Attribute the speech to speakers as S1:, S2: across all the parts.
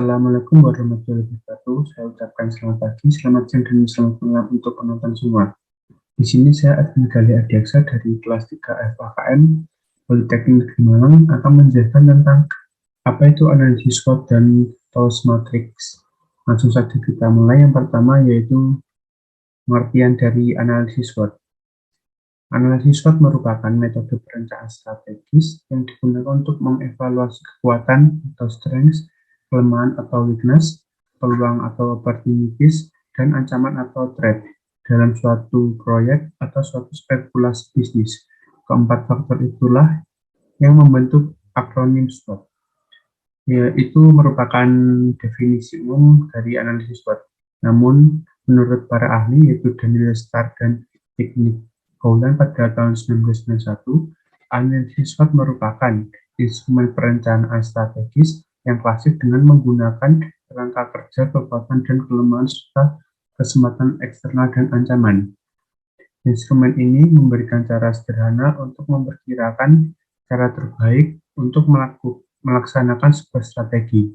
S1: Assalamualaikum warahmatullahi wabarakatuh. Saya ucapkan selamat pagi, selamat siang, dan selamat malam untuk penonton semua. Di sini saya Admin Gali Adiaksa dari kelas 3 FAKM Politeknik Negeri Malang akan menjelaskan tentang apa itu analisis SWOT dan TOS matrix. Langsung saja kita mulai. Yang pertama yaitu pengertian dari analisis SWOT. Analisis SWOT merupakan metode perencanaan strategis yang digunakan untuk mengevaluasi kekuatan atau strengths, kelemahan atau weakness, peluang atau opportunities, dan ancaman atau threat dalam suatu proyek atau suatu spekulasi bisnis. Keempat faktor itulah yang membentuk akronim SWOT. Itu merupakan definisi umum dari analisis SWOT. Namun, menurut para ahli yaitu Daniel Starr dan Teknik Goulan pada tahun 1991, analisis SWOT merupakan instrumen perencanaan strategis yang klasik dengan menggunakan kerangka kerja, kekuatan, dan kelemahan serta kesempatan eksternal dan ancaman. Instrumen ini memberikan cara sederhana untuk memperkirakan cara terbaik untuk melaksanakan sebuah strategi.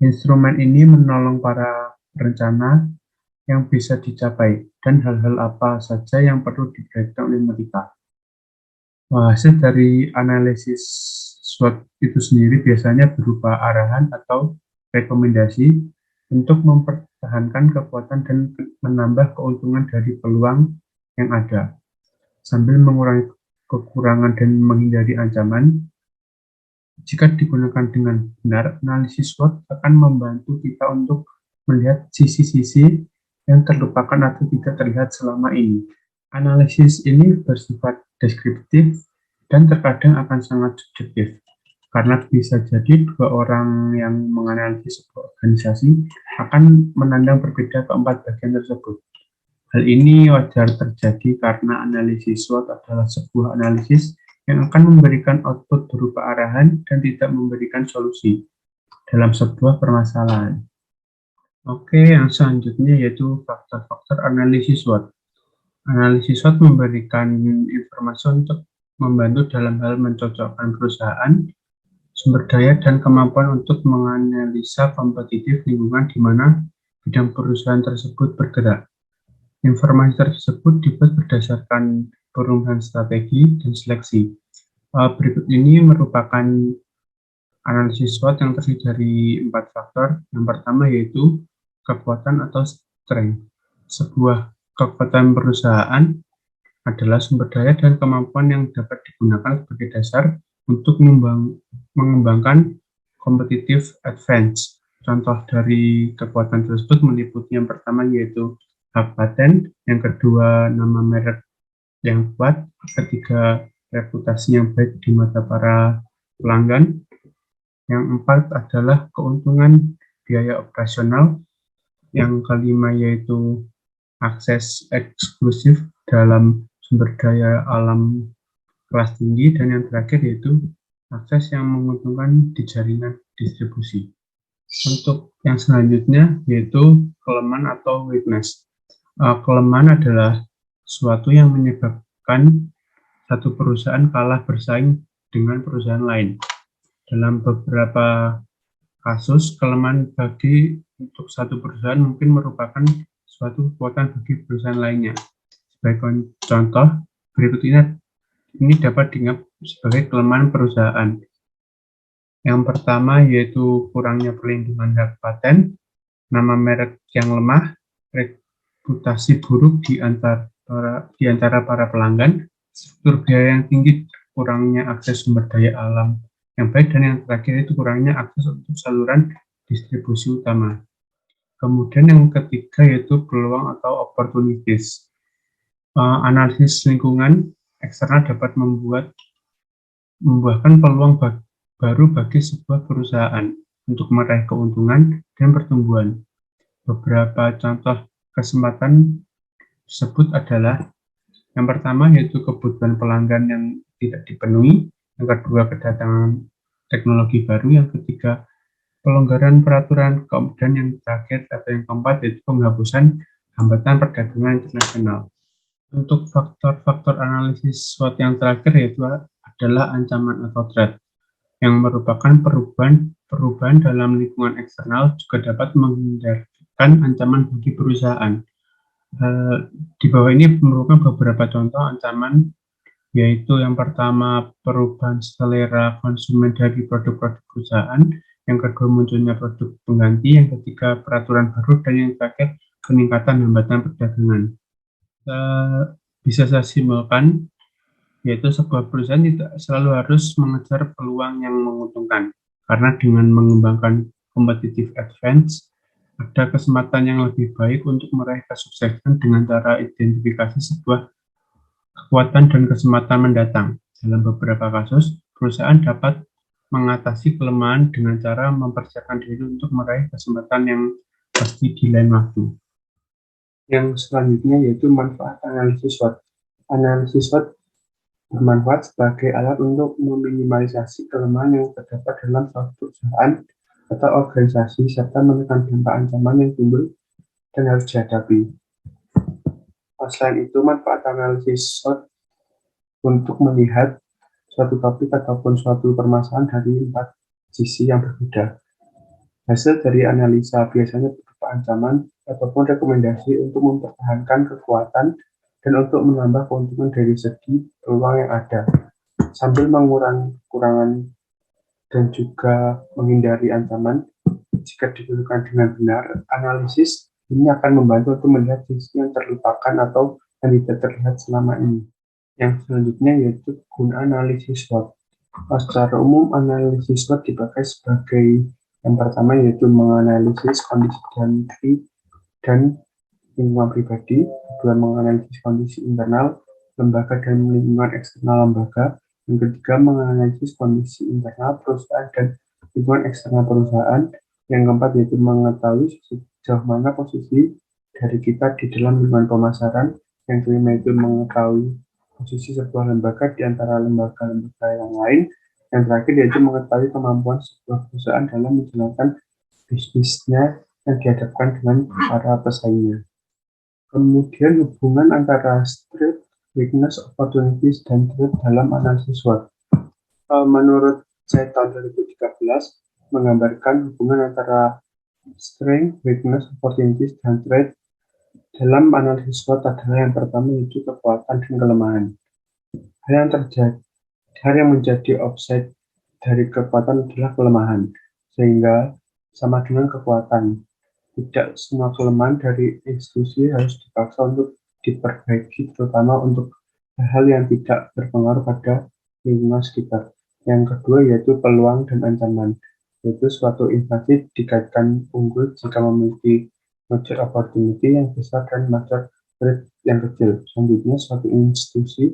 S1: Instrumen ini menolong para perencana yang bisa dicapai dan hal-hal apa saja yang perlu diberikan oleh mereka. Hasil dari analisis SWOT itu sendiri biasanya berupa arahan atau rekomendasi untuk mempertahankan kekuatan dan menambah keuntungan dari peluang yang ada, sambil mengurangi kekurangan dan menghindari ancaman. Jika digunakan dengan benar, analisis SWOT akan membantu kita untuk melihat sisi-sisi yang terlupakan atau tidak terlihat selama ini. Analisis ini bersifat deskriptif dan terkadang akan sangat subjektif, karena bisa jadi dua orang yang menganalisis sebuah organisasi akan memandang berbeda keempat bagian tersebut. Hal ini wajar terjadi karena analisis SWOT adalah sebuah analisis yang akan memberikan output berupa arahan dan tidak memberikan solusi dalam sebuah permasalahan. Oke, yang selanjutnya yaitu faktor-faktor analisis SWOT. Analisis SWOT memberikan informasi untuk membantu dalam hal mencocokkan perusahaan, sumber daya, dan kemampuan untuk menganalisa kompetitif lingkungan di mana bidang perusahaan tersebut bergerak. Informasi tersebut dibuat berdasarkan peruntukan strategi dan seleksi. Berikut ini merupakan analisis SWOT yang terdiri dari 4 faktor. Yang pertama yaitu kekuatan atau strength. Sebuah kekuatan perusahaan adalah sumber daya dan kemampuan yang dapat digunakan sebagai dasar untuk mengembangkan competitive advantage. Contoh dari kekuatan tersebut meliputi yang pertama yaitu hak paten, yang kedua nama merek yang kuat, ketiga reputasi yang baik di mata para pelanggan, yang empat adalah keuntungan biaya operasional, yang kelima yaitu akses eksklusif dalam sumber daya alam kelas tinggi, dan yang terakhir yaitu akses yang menguntungkan di jaringan distribusi. Untuk yang selanjutnya yaitu kelemahan atau weakness. Kelemahan adalah suatu yang menyebabkan satu perusahaan kalah bersaing dengan perusahaan lain. Dalam beberapa kasus, kelemahan bagi untuk satu perusahaan mungkin merupakan suatu kekuatan bagi perusahaan lainnya. Sebagai contoh, berikut ini dapat dianggap sebagai kelemahan perusahaan. Yang pertama yaitu kurangnya perlindungan hak paten, nama merek yang lemah, reputasi buruk di antara para pelanggan, struktur biaya yang tinggi, kurangnya akses sumber daya alam yang baik, dan yang terakhir itu kurangnya akses untuk saluran distribusi utama. Kemudian yang ketiga yaitu peluang atau opportunities. Analisis lingkungan eksternal dapat membuahkan peluang baru bagi sebuah perusahaan untuk meraih keuntungan dan pertumbuhan. Beberapa contoh kesempatan tersebut adalah yang pertama yaitu kebutuhan pelanggan yang tidak dipenuhi, yang kedua kedatangan teknologi baru, yang ketiga pelonggaran peraturan, dan yang terakhir atau yang keempat yaitu penghapusan hambatan perdagangan internasional. Untuk faktor-faktor analisis SWOT yang terakhir yaitu adalah ancaman atau threat. yang merupakan perubahan dalam lingkungan eksternal juga dapat menghindarkan ancaman bagi perusahaan. Di bawah ini merupakan beberapa contoh ancaman, yaitu yang pertama perubahan selera konsumen dari produk-produk perusahaan, yang kedua munculnya produk pengganti, yang ketiga peraturan baru, dan yang terakhir peningkatan hambatan perdagangan. Bisa saya simpulkan, yaitu sebuah perusahaan tidak selalu harus mengejar peluang yang menguntungkan, karena dengan mengembangkan competitive advantage, ada kesempatan yang lebih baik untuk meraih kesuksesan dengan cara identifikasi sebuah kekuatan dan kesempatan mendatang. Dalam beberapa kasus, perusahaan dapat mengatasi kelemahan dengan cara mempersiapkan diri untuk meraih kesempatan yang pasti di lain waktu. Yang selanjutnya yaitu manfaat analisis SWOT. Analisis SWOT bermanfaat sebagai alat untuk meminimalisasi kelemahan yang terdapat dalam suatu perusahaan atau organisasi serta menekan dampak ancaman yang timbul dan harus dihadapi. Selain itu, manfaat analisis SWOT untuk melihat suatu topik ataupun suatu permasalahan dari 4 sisi yang berbeda. Hasil dari analisa biasanya berupa ancaman ataupun rekomendasi untuk mempertahankan kekuatan dan untuk menambah keuntungan dari segi peluang yang ada, sambil mengurangi kekurangan dan juga menghindari ancaman. Jika dilakukan dengan benar, analisis ini akan membantu untuk melihat sisi yang terlupakan atau yang tidak terlihat selama ini. Yang selanjutnya yaitu kegunaan analisis SWOT. Secara umum, analisis SWOT dipakai sebagai yang pertama yaitu menganalisis kondisi dalam diri dan lingkungan pribadi, kedua menganalisis kondisi internal lembaga dan lingkungan eksternal lembaga, yang ketiga menganalisis kondisi internal perusahaan dan lingkungan eksternal perusahaan, yang keempat yaitu mengetahui sejauh mana posisi dari kita di dalam lingkungan pemasaran, yang kelima yaitu mengetahui posisi sebuah lembaga di antara lembaga-lembaga yang lain, yang terakhir yaitu mengetahui kemampuan sebuah perusahaan dalam menjalankan bisnisnya yang dihadapkan dengan para pesaingnya. Kemudian hubungan antara strength, weakness, opportunities, dan threat dalam analisis SWOT. Menurut saya tahun 2013 menggambarkan hubungan antara strength, weakness, opportunities, dan threat dalam analisis SWOT adalah yang pertama yaitu kekuatan dan kelemahan. Hal yang menjadi offset dari kekuatan adalah kelemahan, sehingga sama dengan kekuatan. Tidak semua kelemahan dari institusi harus dipaksa untuk diperbaiki, terutama untuk hal yang tidak berpengaruh pada lingkungan sekitar. Yang kedua yaitu peluang dan ancaman, yaitu suatu instansi dikaitkan unggul jika memiliki market opportunity yang besar dan market threat yang kecil. Selanjutnya, suatu institusi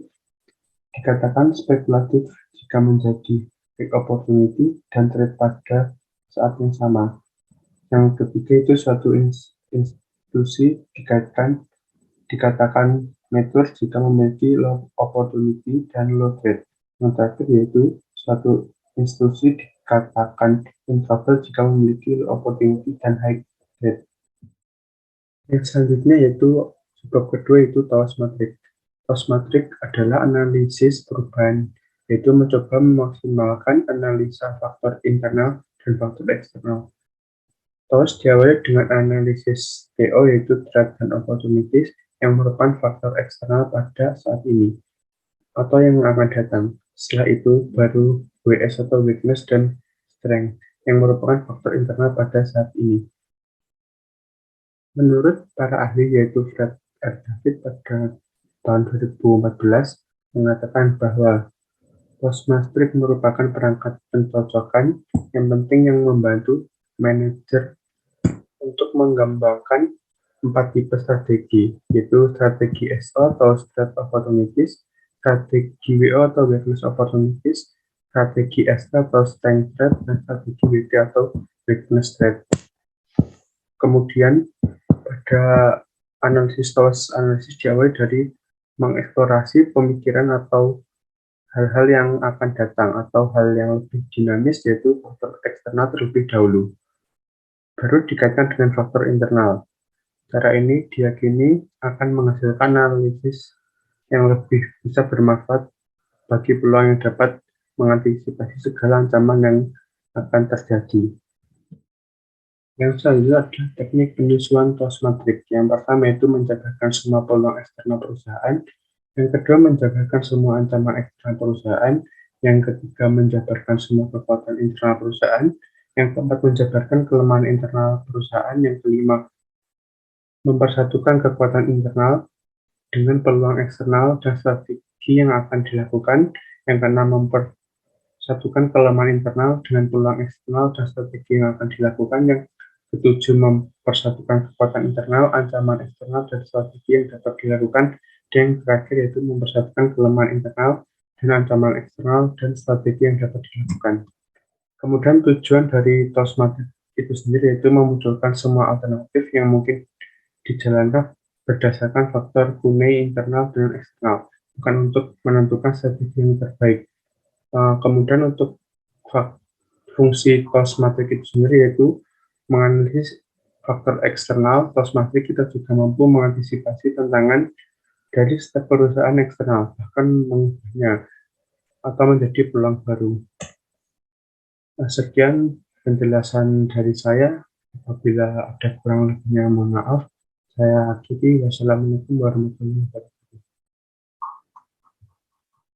S1: dikatakan spekulatif jika menjadi big opportunity dan threat pada saat yang sama. Yang ketiga itu suatu institusi dikatakan mature jika memiliki low opportunity dan low threat. Yang terakhir yaitu suatu institusi dikatakan introvert jika memiliki low opportunity dan high threat. Yang selanjutnya yaitu sebab kedua yaitu Towers Matrix. Towers Matrix adalah analisis perubahan, yaitu mencoba memaksimalkan analisa faktor internal dan faktor eksternal. Towers diawali dengan analisis TO yaitu threat dan opportunities yang merupakan faktor eksternal pada saat ini atau yang akan datang. Setelah itu baru WS atau weakness dan strength yang merupakan faktor internal pada saat ini. Menurut para ahli yaitu Fred R. David pada tahun 2014 mengatakan bahwa Towers Matrix merupakan perangkat pencocokan yang penting yang membantu manajer untuk mengembangkan 4 tipe strategi, yaitu strategi SO atau Strength Opportunities, strategi WO atau Weakness Opportunities, strategi ST atau Strength Threat, dan strategi WT atau Weakness Threat. Kemudian pada analisis Towers analisis diawali dari mengeksplorasi pemikiran atau hal-hal yang akan datang atau hal yang lebih dinamis, yaitu faktor eksternal terlebih dahulu, baru dikaitkan dengan faktor internal. Cara ini diyakini akan menghasilkan analisis yang lebih bisa bermanfaat bagi peluang yang dapat mengantisipasi segala ancaman yang akan terjadi. Yang selanjutnya adalah teknik penyusuan TOS matrix. Yang pertama itu menjagakan semua peluang eksternal perusahaan. Yang kedua, menjagakan semua ancaman eksternal perusahaan. Yang ketiga, menjabarkan semua kekuatan internal perusahaan. Yang keempat, menjabarkan kelemahan internal perusahaan. Yang kelima, mempersatukan kekuatan internal dengan peluang eksternal dan strategi yang akan dilakukan. Yang keenam, mempersatukan kelemahan internal dengan peluang eksternal dan strategi yang akan dilakukan. Yang ketujuh, mempersatukan kekuatan internal, ancaman eksternal, dan strategi yang dapat dilakukan. Dan yang terakhir yaitu mempersatukan kelemahan internal dan ancaman eksternal dan strategi yang dapat dilakukan. Kemudian tujuan dari TOS matrix itu sendiri yaitu memunculkan semua alternatif yang mungkin dijalankan berdasarkan faktor Kuhney internal dan eksternal, bukan untuk menentukan strategi yang terbaik. Kemudian untuk fungsi TOS matrix itu sendiri yaitu menganalisis faktor eksternal. TOS matrix kita juga mampu mengantisipasi tantangan dari setiap perusahaan eksternal, bahkan mengubahnya atau menjadi peluang baru. Sekian penjelasan dari saya. Apabila ada kurang lebihnya, mohon maaf. Saya akhiri. Wassalamualaikum warahmatullahi wabarakatuh.